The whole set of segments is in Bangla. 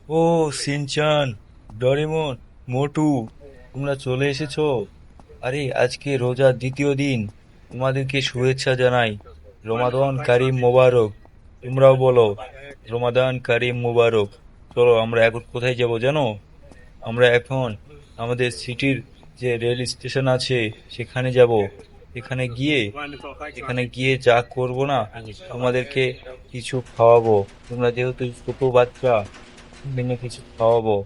ও সিনচান, ডরিমন, মোটু, তোমরা চলে এসেছো। আরে আজকে রোজার দ্বিতীয় দিন, তোমাদেরকে শুভেচ্ছা জানাই। রমাদান কারিম মোবারক। তোমরাও বলো রমাদান কারিম মোবারক। চলো আমরা এখন কোথায় যাব জানো? আমরা এখন আমাদের সিটির যে রেল স্টেশন আছে সেখানে যাব। এখানে গিয়ে এখানে গিয়ে যা করব না, তোমাদেরকে কিছু খাওয়াবো। তোমরা যেহেতু ছোট বাচ্চা, বিভিন্ন কিছু খাওয়াবো।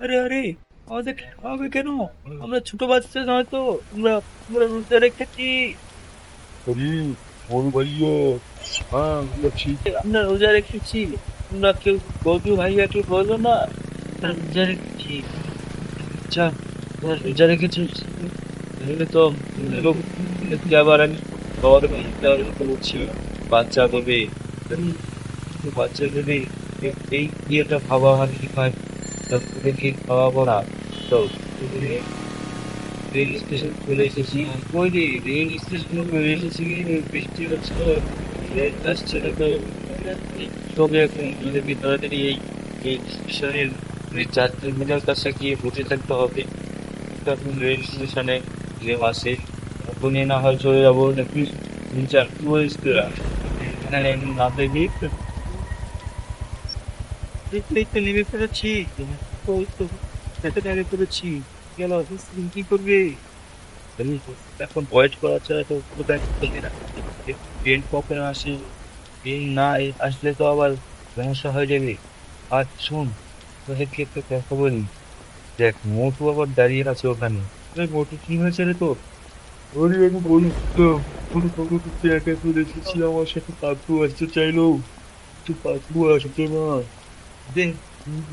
আরে আরে, আমাদেরকে খাওয়াবে কেন? আমরা ছোট বাচ্চা নয় তো। আমরা আমরা রোজা রেখেছি। আরে বড় ভাইয়া, হ্যাঁ বলছি। আমরা রোজা রেখেছি। তোমরা কেউ বৌদি ভাইয়া কেউ বলো না। আমরা রোজা রেখেছি। আচ্ছা, তোমরা রোজা রেখেছিস? তাহলে তো লোক দেখতে আবার আমি বড় ভাইয়া বলছি, বাচ্চা দেবে, বাচ্চা দেবে। এই ইয়েটা খাওয়া হানি খায়, তা তোদেরকে খাওয়াবো না। তো রেল স্টেশন চলে এসেছি। ওই রে, রেল স্টেশনে চলে এসেছি। বৃষ্টি হচ্ছে, ট্রেন আসছে না তো। তবে এখন যদি তাড়াতাড়ি এই স্টেশনের যাত্রী মিনার কাছে গিয়ে বসে থাকতে হবে। তখন রেল স্টেশনে যে আসে তখনই না হয় চলে যাবো নাকি। তিন চার কি বলিস তোরা? এখানে না দেখি এই তো নেমে ফেলেছি। ওই তো এত নেমে ফেলেছি। গেল কি করবে? এখন ওয়েট করা ছাড়া তো কোথায় চলবে না। ট্রেন কখন আসে, ট্রেন না আসলে তো আবার সমস্যা হয়ে যাবে। আর শোন, তোদেরকে একটা কথা বলি। দেখ, মোটু আবার দাঁড়িয়ে আছে ওখানে। এই মোটু, কি হয়েছে রে তোর? আরে আমি বলতাম, কোনো খবর করতে একা চলে এসেছি, আমার সাথে পাতলু আসতে চাইলো, কিন্তু পাতলু আসবে না। দে,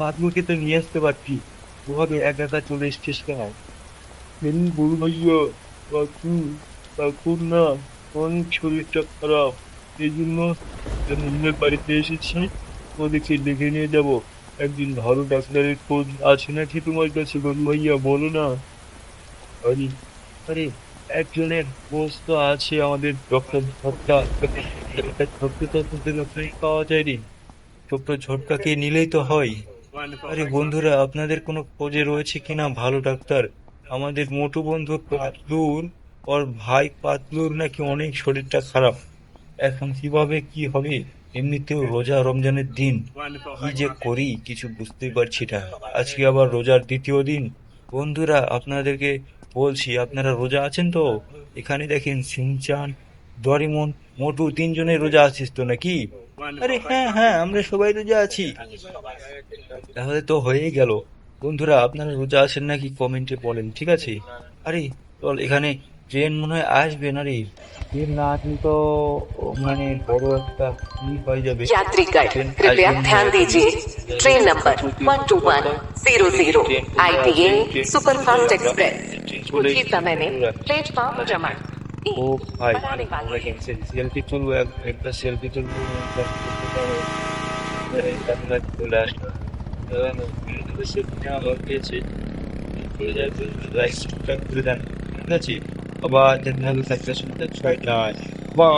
বাদলুকে তো নিয়ে আসতে পারতি। ওভাবে একা একা চলে এসছিস কেন? এমনি বড় ভাইয়া, পাতলু এখন না অনেক শরীরটা খারাপ, এই জন্য অন্যের বাড়িতে এসেছি। ওদেরকে দেখে নিয়ে যাব। একদিন ভালো ডাক্তারের খোঁজ আছে নাকি তোমার কাছে বড় ভাইয়া, বলো না। আরে আরে, একজনের খোঁজ তো আছে আমাদের ডক্টর ঝটকা। ঝটকা তো তোদের ওখানেই পাওয়া যায়নি। ডক্টর ঝটকাকে নিলেই তো হয়। আরে বন্ধুরা, আপনাদের কোনো খোঁজে রয়েছে কিনা ভালো ডাক্তার? আমাদের মোটু বন্ধু পাতলুর, ওর ভাই পাতলুর নাকি অনেক শরীরটা খারাপ। এখন কিভাবে কি হবে? এমনিতেও রোজা রমজানের দিন, কি যে করি কিছু বুঝতেই পারছি না। আজকে আবার রোজার দ্বিতীয় দিন। বন্ধুরা, আপনাদেরকে বলছি, আপনারা রোজা আছেন তো? এখানে দেখেন সিনচান, ডরিমন, মোটু, তিনজনের রোজা আছিস তো নাকি? আরে হ্যাঁ হ্যাঁ, আমরা সবাই রোজা আছি। তাহলে তো হয়েই গেল। বন্ধুরা, আপনারা রোজা আছেন নাকি কমেন্টে বলেন, ঠিক আছে? আরে চল, এখানে ট্রেন মনে হয় আসবে না রে। ট্রেন না আসলে তো মানে বড় একটা কি হয়ে যাবে। यात्रीगण ট্রেন कृपया আসবে মনে ध्यान হয় এখন। दीजिए। ट्रेन नंबर প্রচুর কথা। 12100 ট্রেন চলে আসবে, आईटीएन ট্রেন চলে सुपरफास्ट আমরা एक्सप्रेस ট্রেন চলে कुछ ही এসেছি समय में বন্ধুরা। प्लेटफॉर्म क्रमांक ও 3 ভাই, पर आने আমরা वाली है। ক্যান্সেল সেলফি তুলবো, একটা সেলফি তুলবো। চলে আসলো। সেলফি নেওয়া হয়ে গেছে। চলে যাবে, রাইট করে দেন, ঠিক আছে? আবার দেখা হবে একটা সন্ধ্যা 6টায়। বা